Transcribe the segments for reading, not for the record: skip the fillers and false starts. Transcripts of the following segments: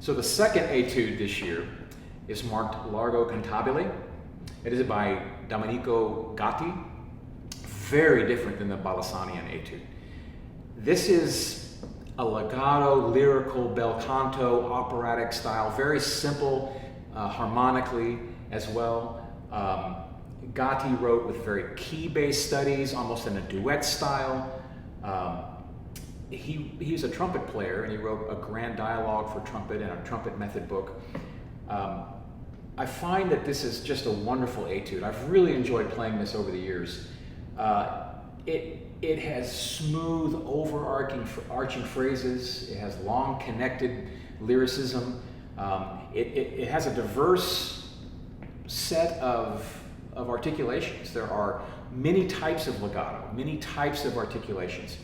So the second etude this year is marked Largo Cantabile. It is by Domenico Gatti. Very different than the Balassanian etude. This is a legato, lyrical, bel canto, operatic style, very simple harmonically as well. Gatti wrote with very key-based studies, almost in a duet style. He's a trumpet player, and he wrote a grand dialogue for trumpet and a trumpet method book. I find that this is just a wonderful etude. I've really enjoyed playing this over the years. It has smooth, overarching phrases. It has long, connected lyricism. It has a diverse set of articulations. There are many types of legato, many types of articulations.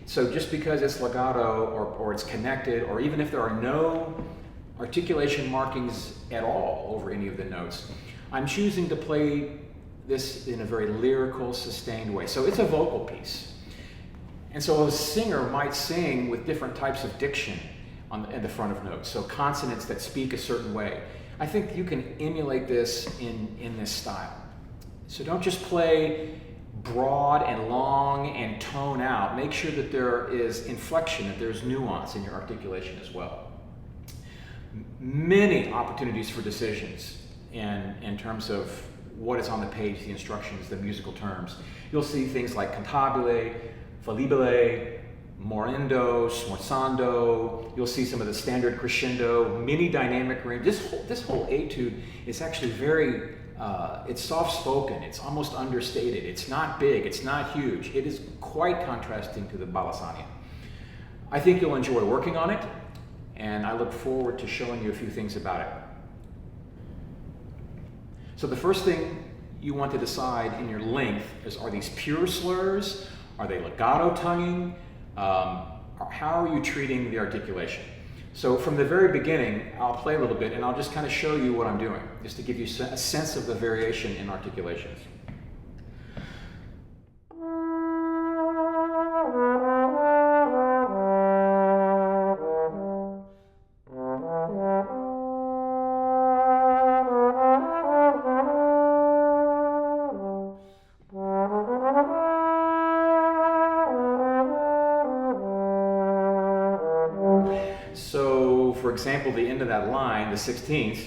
So just because it's legato or it's connected, or even if there are no articulation markings at all over any of the notes, I'm choosing to play this in a very lyrical, sustained way. So it's a vocal piece. And so a singer might sing with different types of diction in the front of notes, so consonants that speak a certain way. I think you can emulate this in this style. So don't just play broad and long and tone out. Make sure that there is inflection, that there's nuance in your articulation as well. Many opportunities for decisions in terms of what is on the page, the instructions, the musical terms. You'll see things like cantabile, fallibile, morendo, smorzando. You'll see some of the standard crescendo, mini dynamic range. This whole etude is actually very it's soft-spoken, it's almost understated, it's not big, it's not huge. It is quite contrasting to the Balassanian. I think you'll enjoy working on it, and I look forward to showing you a few things about it. So the first thing you want to decide in your length is, are these pure slurs? Are they legato tonguing? How are you treating the articulation? So from the very beginning, I'll play a little bit and I'll just kind of show you what I'm doing, just to give you a sense of the variation in articulations. So, for example, the end of that line, the 16th,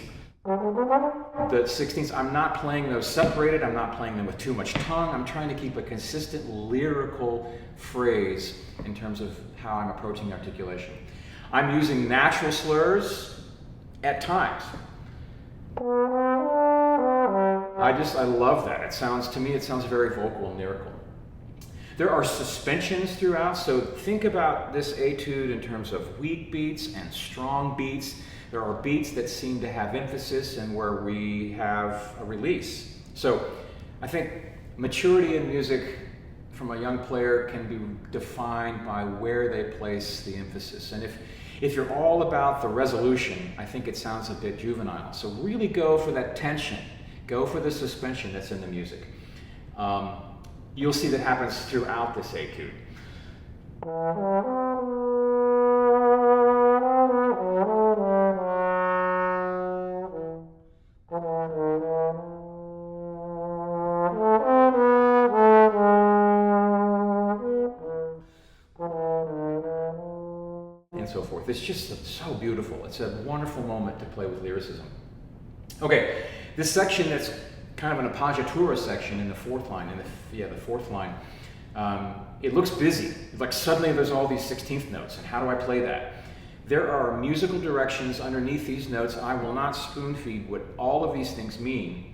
I'm not playing those separated, I'm not playing them with too much tongue, I'm trying to keep a consistent lyrical phrase in terms of how I'm approaching articulation. I'm using natural slurs at times. I love that. To me, it sounds very vocal and lyrical. There are suspensions throughout, so think about this etude in terms of weak beats and strong beats. There are beats that seem to have emphasis and where we have a release. So I think maturity in music from a young player can be defined by where they place the emphasis. And if you're all about the resolution, I think it sounds a bit juvenile. So really go for that tension. Go for the suspension that's in the music. You'll see that happens throughout this etude. And so forth. It's just so beautiful. It's a wonderful moment to play with lyricism. Okay, this section that's kind of an appoggiatura section in the fourth line, the fourth line. It looks busy. Like suddenly there's all these 16th notes, and how do I play that? There are musical directions underneath these notes. I will not spoon feed what all of these things mean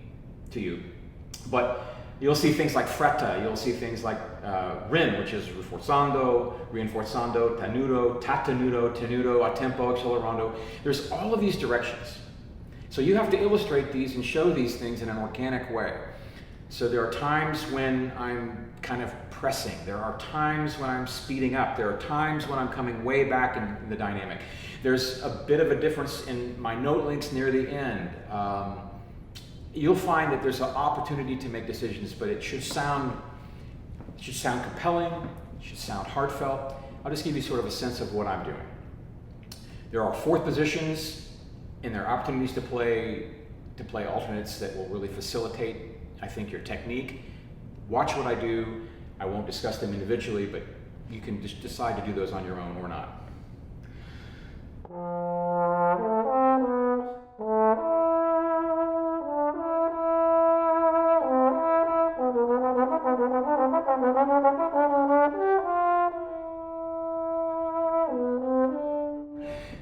to you, but you'll see things like fretta, you'll see things like rim, which is rinforzando, tenuto, tenuto, a tempo, accelerando. There's all of these directions. So you have to illustrate these and show these things in an organic way. So there are times when I'm kind of pressing. There are times when I'm speeding up. There are times when I'm coming way back in the dynamic. There's a bit of a difference in my note links near the end. You'll find that there's an opportunity to make decisions, but it should sound compelling, it should sound heartfelt. I'll just give you sort of a sense of what I'm doing. There are fourth positions and there are opportunities to play alternates that will really facilitate, I think, your technique. Watch what I do. I won't discuss them individually, but you can just decide to do those on your own or not.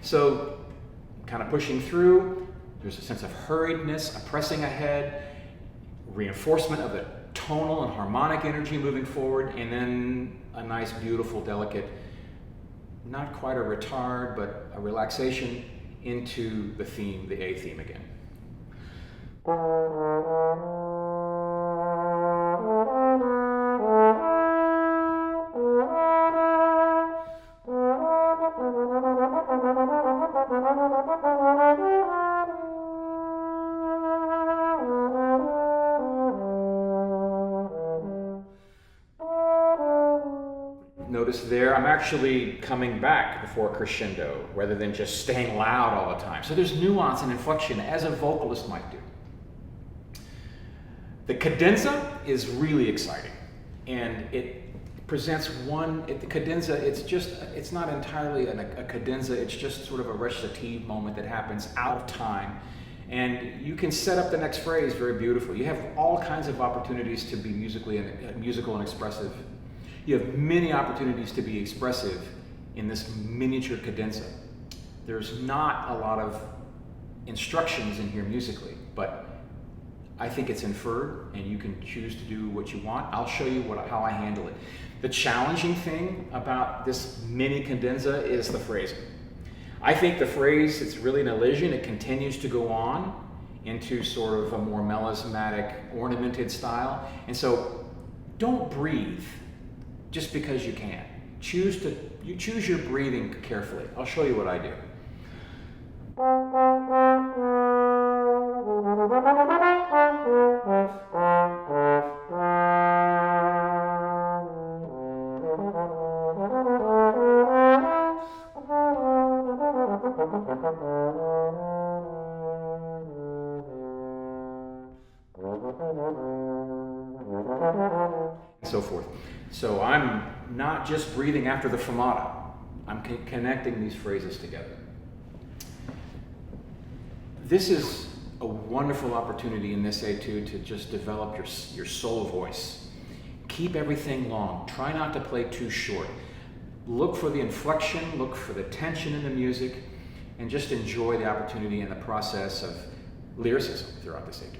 So, kind of pushing through, there's a sense of hurriedness, a pressing ahead, reinforcement of the tonal and harmonic energy moving forward, and then a nice, beautiful, delicate, not quite a retard, but a relaxation into the theme, the A theme again. Notice there, I'm actually coming back before crescendo rather than just staying loud all the time. So there's nuance and inflection as a vocalist might do. The cadenza is really exciting, and it presents the cadenza, it's not entirely a cadenza, it's just sort of a recitative moment that happens out of time. And you can set up the next phrase very beautifully. You have all kinds of opportunities to be musical and expressive. You have many opportunities to be expressive in this miniature cadenza. There's not a lot of instructions in here musically, but I think it's inferred, and you can choose to do what you want. I'll show you how I handle it. The challenging thing about this mini cadenza is the phrasing. I think the phrase, it's really an elision. It continues to go on into sort of a more melismatic, ornamented style. And so don't breathe just because you can. You choose your breathing carefully. I'll show you what I do. And so forth. So I'm not just breathing after the fermata. I'm connecting these phrases together. This is a wonderful opportunity in this etude to just develop your solo voice. Keep everything long. Try not to play too short. Look for the inflection, look for the tension in the music, and just enjoy the opportunity and the process of lyricism throughout this etude.